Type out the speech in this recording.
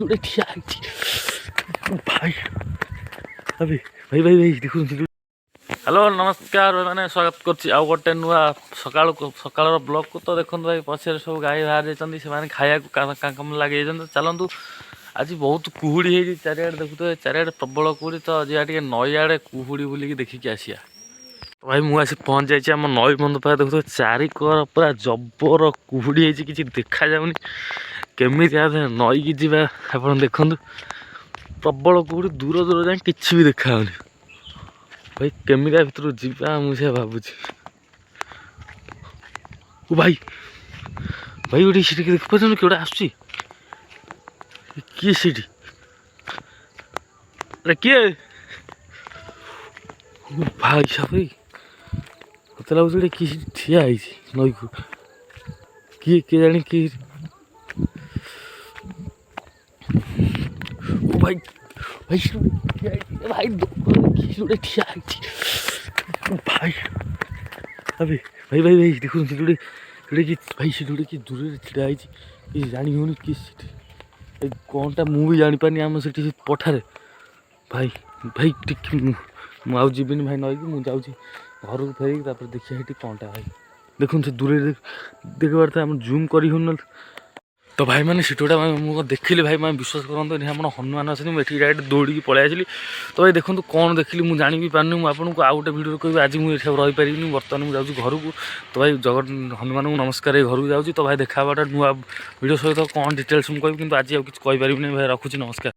ଗୋଟେ ଠିଆ ହେଇଛି ଭାଇ ଭାଇ ଭାଇ ଭାଇ ଭାଇ ଦେଖୁଛନ୍ତି। ହ୍ୟାଲୋ ନମସ୍କାର ମାନେ ସ୍ୱାଗତ କରୁଛି ଆଉ ଗୋଟେ ନୂଆ ସକାଳର ବ୍ଲଗ୍କୁ। ତ ଦେଖନ୍ତୁ ଭାଇ ପଛରେ ସବୁ ଗାଈ ବାହାରି ଯାଇଛନ୍ତି, ସେମାନେ ଖାଇବାକୁ କାମ ଲାଗିଯାଇଛନ୍ତି। ଚାଲନ୍ତୁ, ଆଜି ବହୁତ କୁହୁଡ଼ି ହେଇଛି ଚାରିଆଡ଼େ, ଦେଖୁଥିବେ ଚାରିଆଡ଼େ ପ୍ରବଳ କୁହୁଡ଼ି। ତ ଯିବା ଟିକେ ନଈଆଡ଼େ କୁହୁଡ଼ି ବୁଲିକି ଦେଖିକି ଆସିବା। ଭାଇ ମୁଁ ଆସି ପହଞ୍ଚି ଯାଇଛି ଆମ ନଈ ବନ୍ଧ ପାଖରେ। ଦେଖୁଥିବେ ଚାରିକର ପୁରା ଜବର କୁହୁଡ଼ି ହେଇଛି, କିଛି ଦେଖାଯାଉନି। କେମିତି ନଈକି ଯିବା ଆପଣ ଦେଖନ୍ତୁ, ପ୍ରବଳ କୁହୁଡ଼ି, ଦୂର ଦୂର ଯାଏଁ କିଛି ବି ଦେଖାଯାଉନି। ଭାଇ କେମିତିଆ ଭିତରୁ ଯିବା ମୁଁ ସେ ଭାବୁଛି। ଓ ଭାଇ ଭାଇ ଗୋଟେ ସେଠି ଦେଖିପାରୁଛନ୍ତି, କିଏ ଗୋଟେ ଆସୁଛି। କିଏ ସେଠି? କିଏ ଭାଇ ସାହେବ, ମତେ ଲାଗୁଛି ଗୋଟେ କିଏ ସେଠି ଠିଆ ହେଇଛି ନଈକୁ। କିଏ କିଏ ଜାଣି କିଏ? ଓ ଭାଇ ଭାଇ ଠିଆ ହେଇଛି ଭାଇ, କିଏ ଗୋଟେ ଠିଆ ହେଇଛି ଭାଇ ଭାଇ ଭାଇ ଭାଇ ଭାଇ ଦେଖୁଛନ୍ତି ସେଠି ଗୋଟେ କିଏ ଭାଇ, ସେଠି ଗୋଟେ କିଏ ଦୂରରେ ଛିଡ଼ା ହେଇଛି, କିଛି ଜାଣି ହେଉନି କିଏ ସେଠି। ଏ କ'ଣଟା ମୁଁ ବି ଜାଣିପାରୁନି ଆମ ସେଠି ପଠାରେ। ଭାଇ ଭାଇ ଟିକେ ମୁଁ ଆଉ ଯିବିନି ଭାଇ ନଈକି, ମୁଁ ଯାଉଛି ଘରକୁ ଫେରିକି ତାପରେ ଦେଖିବା ସେଠି କ'ଣଟା। ଭାଇ ଦେଖନ୍ତୁ ସେ ଦୂରରେ ଦେଖିବାର ଥାଏ, ଆମେ ଜୁମ୍ କରି ହେଉନଥିଲା। ତ ଭାଇମାନେ ସେଠି ଗୋଟେ ମୁଁ ଦେଖିଲି, ଭାଇ ମାନେ ବିଶ୍ୱାସ କରନ୍ତୁନି, ଆମର ହନୁମାନ ଅଛନ୍ତି। ମୁଁ ଏଠିକି ଡାଇରେକ୍ଟ ଦୌଡ଼ିକି ପଳେଇ ଆସିଲି। ତ ଭାଇ ଦେଖନ୍ତୁ କ'ଣ ଦେଖିଲି ମୁଁ ଜାଣିବି ପାରୁନି। ମୁଁ ଆପଣଙ୍କୁ ଆଉ ଗୋଟେ ଭିଡ଼ିଓରେ କହିବି, ଆଜି ମୁଁ ଏଠି ରହିପାରିବିନି। ବର୍ତ୍ତମାନ ମୁଁ ଯାଉଛି ଘରକୁ। ତ ଭାଇ ହନୁମାନଙ୍କୁ ନମସ୍କାର ହେଇ ଘରକୁ ଯାଉଛି। ତ ଭାଇ ଦେଖା ହେବାଟା ନୂଆ ଭିଡ଼ିଓ ସହିତ କ'ଣ ଡିଟେଲ୍ସ ମୁଁ କହିବି, କିନ୍ତୁ ଆଜି ଆଉ କିଛି କହିପାରିବିନି। ଭାଇ ରଖୁଛି, ନମସ୍କାର।